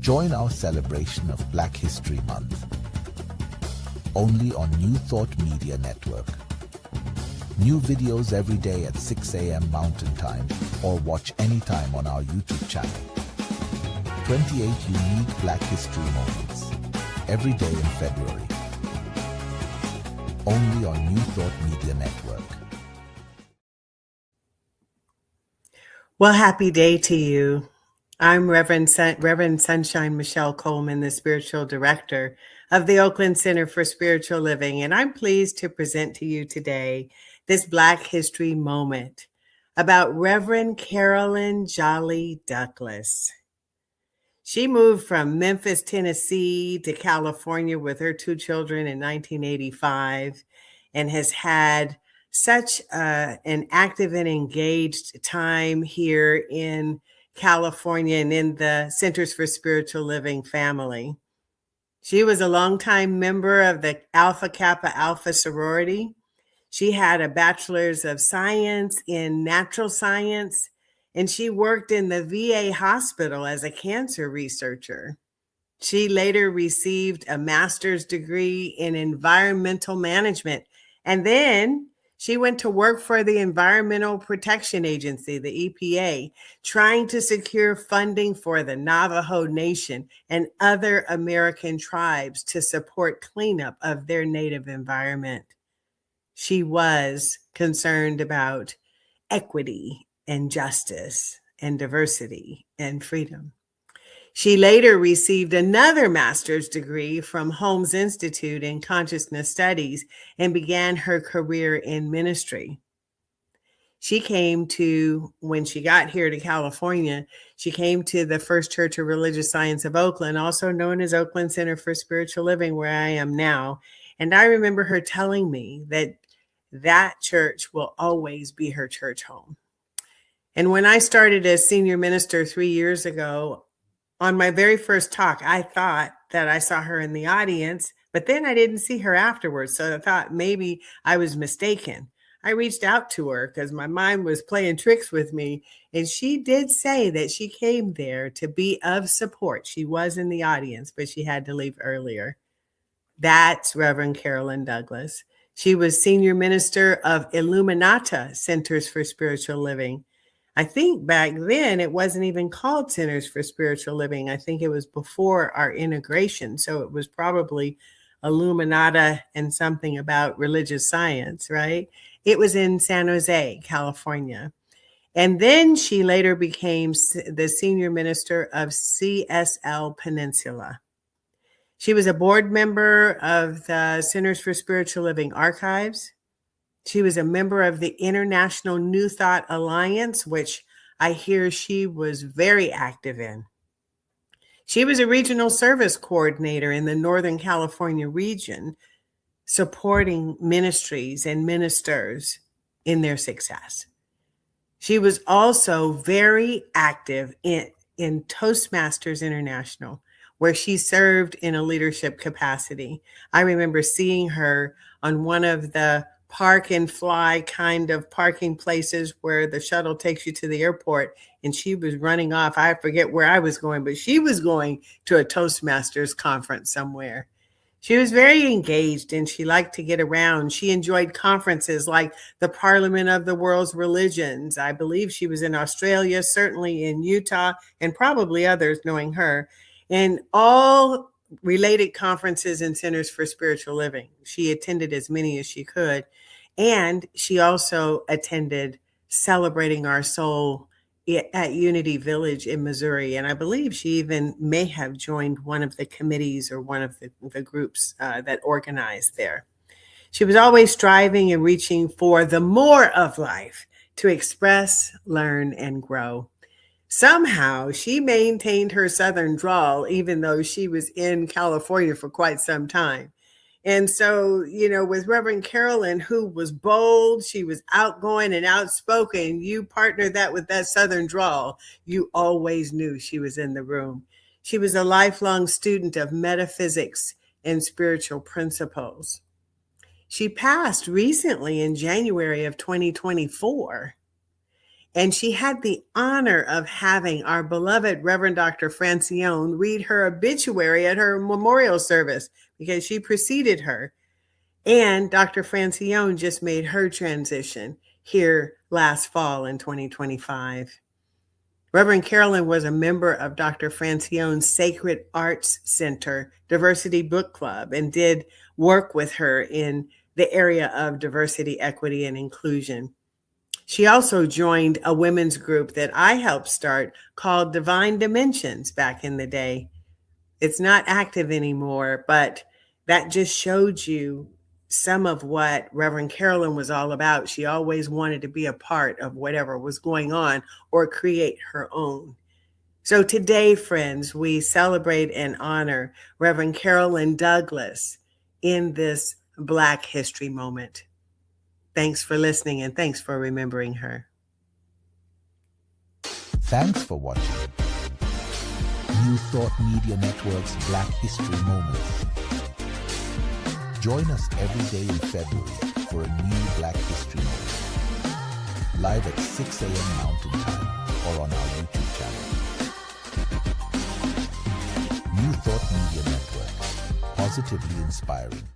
Join our celebration of Black History Month, only on New Thought Media Network. New videos every day at 6 a.m. Mountain Time, or watch anytime on our YouTube channel. 28 unique Black History moments, every day in February. Only on New Thought Media Network. Well, happy day to you. I'm Reverend Sunshine Michelle Coleman, the spiritual director of the Oakland Center for Spiritual Living, and I'm pleased to present to you today this Black History moment about Reverend CAROLYN Jolly Douglas. She moved from Memphis, Tennessee to California with her two children in 1985 and has had such an active and engaged time here in California and in the Centers for Spiritual Living family. She was a longtime member of the Alpha Kappa Alpha sorority. She had a bachelor's of science in natural science, and she worked in the VA hospital as a cancer researcher. She later received a master's degree in environmental management, and then she went to work for the Environmental Protection Agency, the EPA, trying to secure funding for the Navajo Nation and other American tribes to support cleanup of their native environment. She was concerned about equity and justice and diversity and freedom. She later received another master's degree from Holmes Institute in Consciousness Studies and began her career in ministry. When she got here to California, she came to the First Church of Religious Science of Oakland, also known as Oakland Center for Spiritual Living, where I am now. And I remember her telling me that church will always be her church home. And when I started as senior minister 3 years ago, on my very first talk, I thought that I saw her in the audience, but then I didn't see her afterwards. So I thought maybe I was mistaken. I reached out to her because my mind was playing tricks with me. And she did say that she came there to be of support. She was in the audience, but she had to leave earlier. That's Reverend CAROLYN Douglas. She was senior minister of Illuminata Centers for Spiritual Living. I think back then it wasn't even called Centers for Spiritual Living. I think it was before our integration. So it was probably Illuminata and something about religious science, right? It was in San Jose, California. And then she later became the senior minister of CSL Peninsula. She was a board member of the Centers for Spiritual Living Archives. She was a member of the International New Thought Alliance, which I hear she was very active in. She was a regional service coordinator in the Northern California region, supporting ministries and ministers in their success. She was also very active in Toastmasters International, where she served in a leadership capacity. I remember seeing her on one of the park and fly kind of parking places where the shuttle takes you to the airport, and she was running off. I forget where I was going, but she was going to a Toastmasters conference somewhere. She was very engaged and she liked to get around. She enjoyed conferences like the Parliament of the World's Religions. I believe she was in Australia, certainly in Utah, and probably others knowing her, and all related conferences and Centers for Spiritual Living. She attended as many as she could. And she also attended Celebrating Our Soul at Unity Village in Missouri. And I believe she even may have joined one of the committees or one of the groups that organized there. She was always striving and reaching for the more of life to express, learn, and grow. Somehow she maintained her Southern drawl, even though she was in California for quite some time. And so, with Reverend CAROLYN, who was bold, she was outgoing and outspoken, you partner that with that Southern drawl, you always knew she was in the room. She was a lifelong student of metaphysics and spiritual principles. She passed recently in January of 2024. And she had the honor of having our beloved Reverend Dr. Francione read her obituary at her memorial service because she preceded her. And Dr. Francione just made her transition here last fall in 2025. Reverend CAROLYN was a member of Dr. Francione's Sacred Arts Center Diversity Book Club and did work with her in the area of diversity, equity, and inclusion. She also joined a women's group that I helped start called Divine Dimensions back in the day. It's not active anymore, but that just showed you some of what Reverend CAROLYN was all about. She always wanted to be a part of whatever was going on or create her own. So today, friends, we celebrate and honor Reverend CAROLYN Douglas in this Black History moment. Thanks for listening and thanks for remembering her. Thanks for watching New Thought Media Network's Black History Moments. Join us every day in February for a new Black History Moment, live at 6 a.m. Mountain Time or on our YouTube channel. New Thought Media Network, positively inspiring.